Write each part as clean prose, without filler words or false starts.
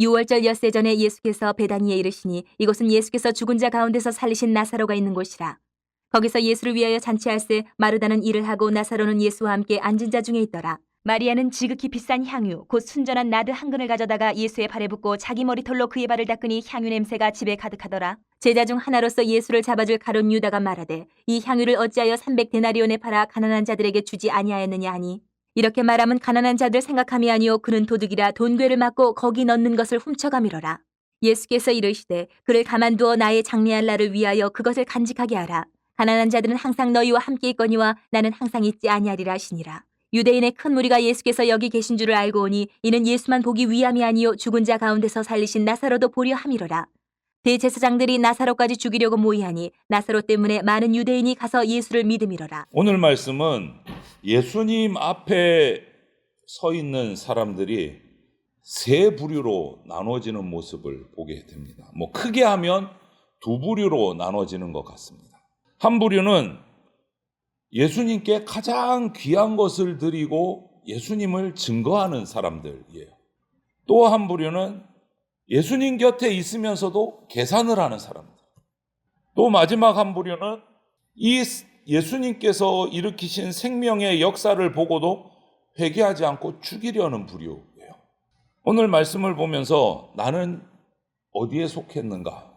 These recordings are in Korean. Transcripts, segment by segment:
유월절 엿새 전에 예수께서 베다니에 이르시니 이곳은 예수께서 죽은 자 가운데서 살리신 나사로가 있는 곳이라. 거기서 예수를 위하여 잔치할세 마르다는 일을 하고 나사로는 예수와 함께 앉은 자 중에 있더라. 마리아는 지극히 비싼 향유 곧 순전한 나드 한 근을 가져다가 예수의 발에 붓고 자기 머리털로 그의 발을 닦으니 향유 냄새가 집에 가득하더라. 제자 중 하나로서 예수를 잡아줄 가룟 유다가 말하되 이 향유를 어찌하여 300데나리온에 팔아 가난한 자들에게 주지 아니하였느냐 하니, 이렇게 말하면 가난한 자들 생각함이 아니요 그는 도둑이라 돈괴를 맞고 거기 넣는 것을 훔쳐가미러라. 예수께서 이르시되 그를 가만두어 나의 장래할 날을 위하여 그것을 간직하게 하라. 가난한 자들은 항상 너희와 함께 있거니와 나는 항상 있지 아니하리라 하시니라. 유대인의 큰 무리가 예수께서 여기 계신 줄을 알고 오니 이는 예수만 보기 위함이 아니요 죽은 자 가운데서 살리신 나사로도 보려 함이로라. 대제사장들이 나사로까지 죽이려고 모의하니 나사로 때문에 많은 유대인이 가서 예수를 믿음이로라. 오늘 말씀은 예수님 앞에 서 있는 사람들이 세 부류로 나눠지는 모습을 보게 됩니다. 크게 하면 두 부류로 나눠지는 것 같습니다. 한 부류는 예수님께 가장 귀한 것을 드리고 예수님을 증거하는 사람들이에요. 또 한 부류는 예수님 곁에 있으면서도 계산을 하는 사람들. 또 마지막 한 부류는 이 예수님께서 일으키신 생명의 역사를 보고도 회개하지 않고 죽이려는 부류예요. 오늘 말씀을 보면서 나는 어디에 속했는가,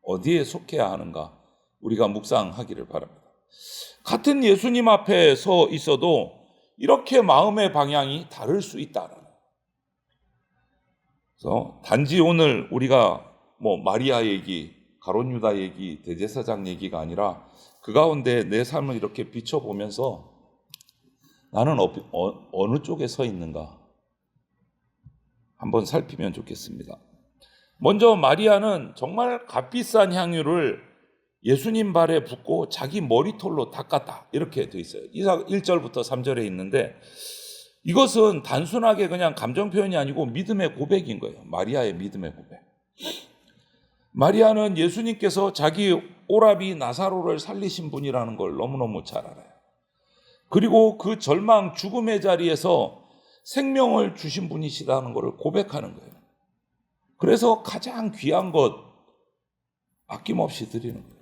어디에 속해야 하는가 우리가 묵상하기를 바랍니다. 같은 예수님 앞에 서 있어도 이렇게 마음의 방향이 다를 수 있다는. 그래서 단지 오늘 우리가 마리아 얘기, 가룟 유다 얘기, 대제사장 얘기가 아니라 그 가운데 내 삶을 이렇게 비춰보면서 나는 어느 쪽에 서 있는가 한번 살피면 좋겠습니다. 먼저 마리아는 정말 값비싼 향유를 예수님 발에 붓고 자기 머리털로 닦았다 이렇게 돼 있어요. 1절부터 3절에 있는데 이것은 단순하게 그냥 감정 표현이 아니고 믿음의 고백인 거예요. 마리아의 믿음의 고백. 마리아는 예수님께서 자기 오라비 나사로를 살리신 분이라는 걸 너무너무 잘 알아요. 그리고 그 절망 죽음의 자리에서 생명을 주신 분이시다는 것을 고백하는 거예요. 그래서 가장 귀한 것 아낌없이 드리는 거예요.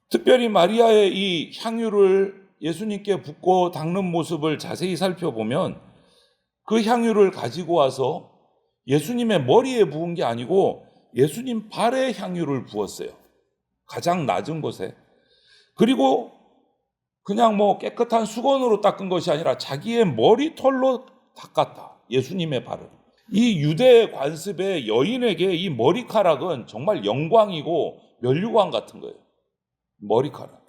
특별히 마리아의 이 향유를 예수님께 붓고 닦는 모습을 자세히 살펴보면 그 향유를 가지고 와서 예수님의 머리에 부은 게 아니고 예수님 발에 향유를 부었어요. 가장 낮은 곳에. 그리고 그냥 깨끗한 수건으로 닦은 것이 아니라 자기의 머리털로 닦았다. 예수님의 발을. 이 유대 관습의 여인에게 이 머리카락은 정말 영광이고 면류관 같은 거예요. 머리카락.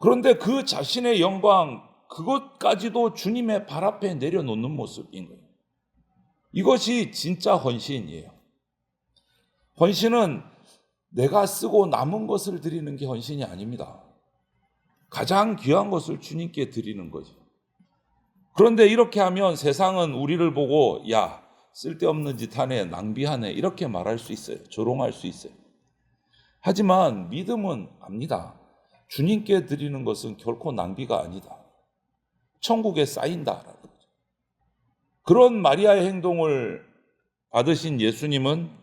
그런데 그 자신의 영광, 그것까지도 주님의 발 앞에 내려놓는 모습인 거예요. 이것이 진짜 헌신이에요. 헌신은 내가 쓰고 남은 것을 드리는 게 헌신이 아닙니다. 가장 귀한 것을 주님께 드리는 거죠. 그런데 이렇게 하면 세상은 우리를 보고 야, 쓸데없는 짓 하네, 낭비하네 이렇게 말할 수 있어요. 조롱할 수 있어요. 하지만 믿음은 압니다. 주님께 드리는 것은 결코 낭비가 아니다. 천국에 쌓인다라는 거죠. 그런 마리아의 행동을 받으신 예수님은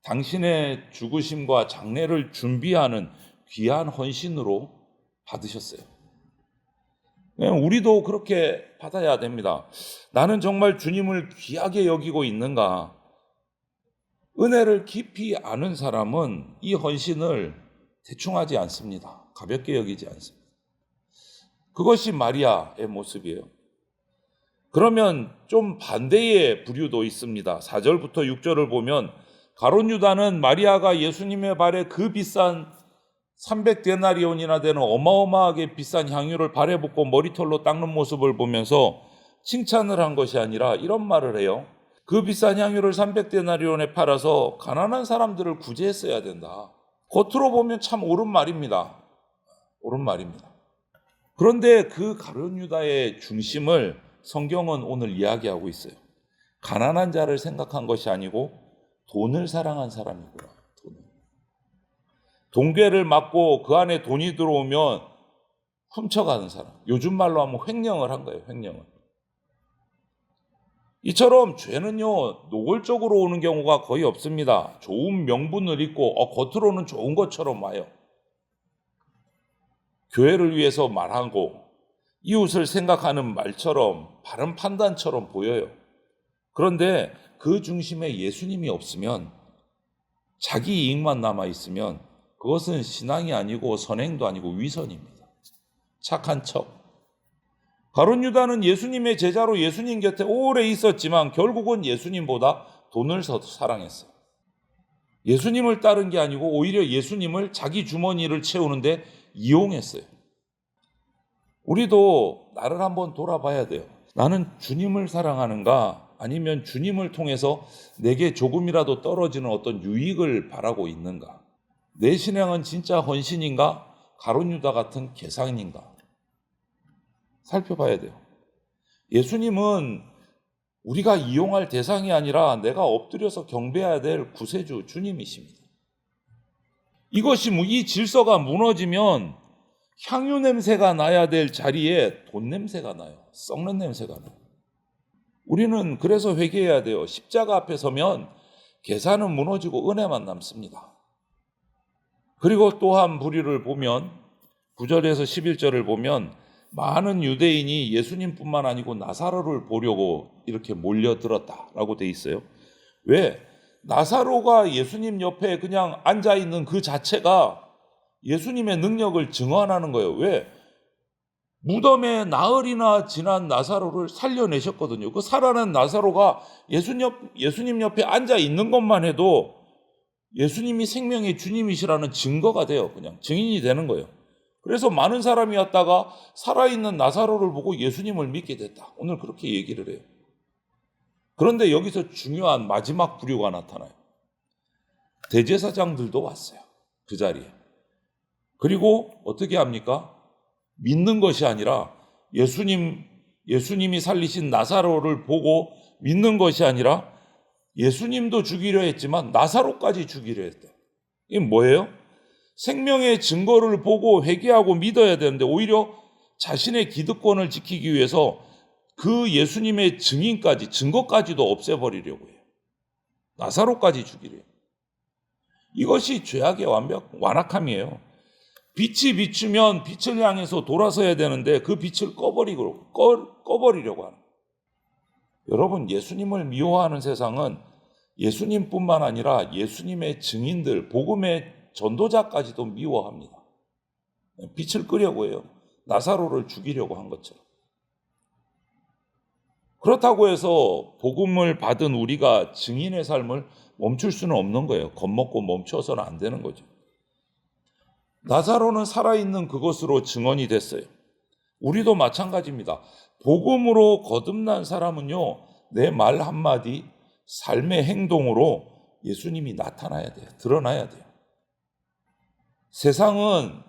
당신의 죽으심과 장례를 준비하는 귀한 헌신으로 받으셨어요. 우리도 그렇게 받아야 됩니다. 나는 정말 주님을 귀하게 여기고 있는가? 은혜를 깊이 아는 사람은 이 헌신을 대충 하지 않습니다. 가볍게 여기지 않습니다. 그것이 마리아의 모습이에요. 그러면 좀 반대의 부류도 있습니다. 4절부터 6절을 보면 가룟 유다는 마리아가 예수님의 발에 그 비싼 300데나리온이나 되는 어마어마하게 비싼 향유를 발에 붓고 머리털로 닦는 모습을 보면서 칭찬을 한 것이 아니라 이런 말을 해요. 그 비싼 향유를 300데나리온에 팔아서 가난한 사람들을 구제했어야 된다. 겉으로 보면 참 옳은 말입니다. 옳은 말입니다. 그런데 그 가룟 유다의 중심을 성경은 오늘 이야기하고 있어요. 가난한 자를 생각한 것이 아니고 돈을 사랑한 사람이구나. 돈괴를 맞고 그 안에 돈이 들어오면 훔쳐가는 사람. 요즘 말로 하면 횡령을 한 거예요. 횡령을. 이처럼 죄는요, 노골적으로 오는 경우가 거의 없습니다. 좋은 명분을 입고 겉으로는 좋은 것처럼 와요. 교회를 위해서 말하고 이웃을 생각하는 말처럼 바른 판단처럼 보여요. 그런데 그 중심에 예수님이 없으면, 자기 이익만 남아 있으면 그것은 신앙이 아니고 선행도 아니고 위선입니다. 착한 척. 가룟 유다는 예수님의 제자로 예수님 곁에 오래 있었지만 결국은 예수님보다 돈을 사랑했어요. 예수님을 따른 게 아니고 오히려 예수님을 자기 주머니를 채우는데 이용했어요. 우리도 나를 한번 돌아봐야 돼요. 나는 주님을 사랑하는가, 아니면 주님을 통해서 내게 조금이라도 떨어지는 어떤 유익을 바라고 있는가? 내 신앙은 진짜 헌신인가, 가룟 유다 같은 계산인가? 살펴봐야 돼요. 예수님은 우리가 이용할 대상이 아니라 내가 엎드려서 경배해야 될 구세주 주님이십니다. 이 질서가 무너지면 향유 냄새가 나야 될 자리에 돈 냄새가 나요. 썩는 냄새가 나요. 우리는 그래서 회개해야 돼요. 십자가 앞에 서면 계산은 무너지고 은혜만 남습니다. 그리고 또한 부류를 보면 9절에서 11절을 보면 많은 유대인이 예수님뿐만 아니고 나사로를 보려고 이렇게 몰려들었다라고 돼 있어요. 왜? 나사로가 예수님 옆에 그냥 앉아있는 그 자체가 예수님의 능력을 증언하는 거예요. 왜? 무덤에 나흘이나 지난 나사로를 살려내셨거든요. 그 살아난 나사로가 예수님 옆에 앉아있는 것만 해도 예수님이 생명의 주님이시라는 증거가 돼요. 그냥 증인이 되는 거예요. 그래서 많은 사람이 왔다가 살아있는 나사로를 보고 예수님을 믿게 됐다. 오늘 그렇게 얘기를 해요. 그런데 여기서 중요한 마지막 부류가 나타나요. 대제사장들도 왔어요. 그 자리에. 그리고 어떻게 합니까? 믿는 것이 아니라 예수님이 살리신 나사로를 보고 믿는 것이 아니라 예수님도 죽이려 했지만 나사로까지 죽이려 했다. 이게 뭐예요? 생명의 증거를 보고 회개하고 믿어야 되는데 오히려 자신의 기득권을 지키기 위해서 그 예수님의 증거까지도 없애버리려고 해요. 나사로까지 죽이려 해요. 이것이 죄악의 완악함이에요. 빛이 비추면 빛을 향해서 돌아서야 되는데 그 빛을 꺼버리려고 하는 거예요. 여러분, 예수님을 미워하는 세상은 예수님뿐만 아니라 예수님의 증인들, 복음의 전도자까지도 미워합니다. 빛을 끄려고 해요. 나사로를 죽이려고 한 것처럼. 그렇다고 해서 복음을 받은 우리가 증인의 삶을 멈출 수는 없는 거예요. 겁먹고 멈춰서는 안 되는 거죠. 나사로는 살아있는 그것으로 증언이 됐어요. 우리도 마찬가지입니다. 복음으로 거듭난 사람은요, 내 말 한마디, 삶의 행동으로 예수님이 나타나야 돼요. 드러나야 돼요. 세상은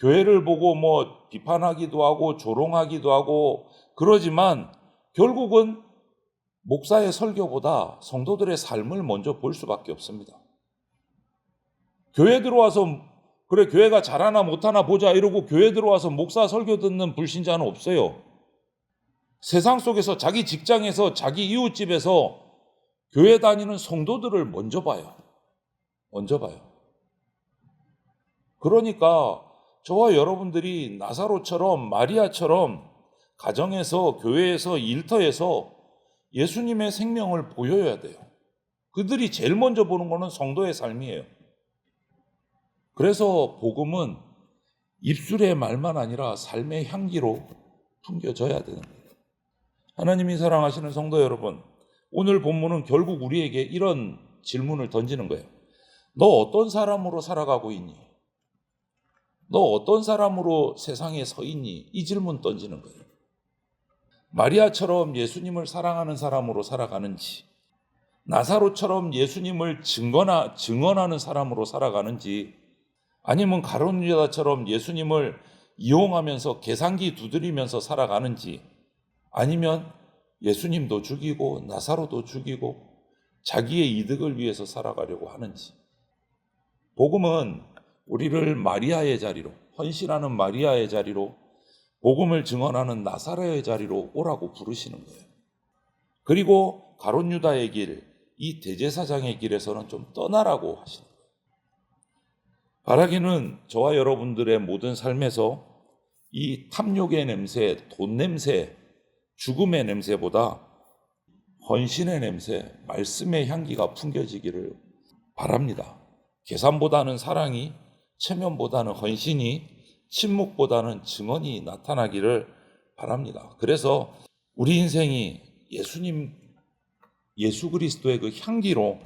교회를 보고 비판하기도 하고 조롱하기도 하고 그러지만 결국은 목사의 설교보다 성도들의 삶을 먼저 볼 수밖에 없습니다. 교회 들어와서 그래 교회가 잘하나 못하나 보자 이러고 교회 들어와서 목사 설교 듣는 불신자는 없어요. 세상 속에서 자기 직장에서 자기 이웃집에서 교회 다니는 성도들을 먼저 봐요. 그러니까 저와 여러분들이 나사로처럼 마리아처럼 가정에서 교회에서 일터에서 예수님의 생명을 보여야 돼요. 그들이 제일 먼저 보는 거는 성도의 삶이에요. 그래서 복음은 입술의 말만 아니라 삶의 향기로 풍겨져야 되는 거예요. 하나님이 사랑하시는 성도 여러분, 오늘 본문은 결국 우리에게 이런 질문을 던지는 거예요. 너 어떤 사람으로 살아가고 있니? 너 어떤 사람으로 세상에 서 있니? 이 질문 던지는 거예요. 마리아처럼 예수님을 사랑하는 사람으로 살아가는지, 나사로처럼 예수님을 증언하는 사람으로 살아가는지, 아니면 가룟 유다처럼 예수님을 이용하면서 계산기 두드리면서 살아가는지, 아니면 예수님도 죽이고 나사로도 죽이고 자기의 이득을 위해서 살아가려고 하는지. 복음은 우리를 마리아의 자리로, 헌신하는 마리아의 자리로, 복음을 증언하는 나사로의 자리로 오라고 부르시는 거예요. 그리고 가룟 유다의 길, 이 대제사장의 길에서는 좀 떠나라고 하시는 거예요. 바라기는 저와 여러분들의 모든 삶에서 이 탐욕의 냄새, 돈 냄새, 죽음의 냄새보다 헌신의 냄새, 말씀의 향기가 풍겨지기를 바랍니다. 계산보다는 사랑이, 체면보다는 헌신이, 침묵보다는 증언이 나타나기를 바랍니다. 그래서 우리 인생이 예수 그리스도의 그 향기로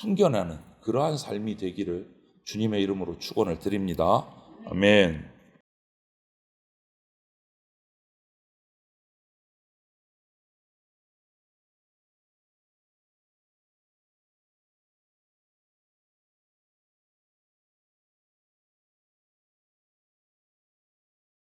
풍겨나는 그러한 삶이 되기를 주님의 이름으로 축원을 드립니다. 아멘.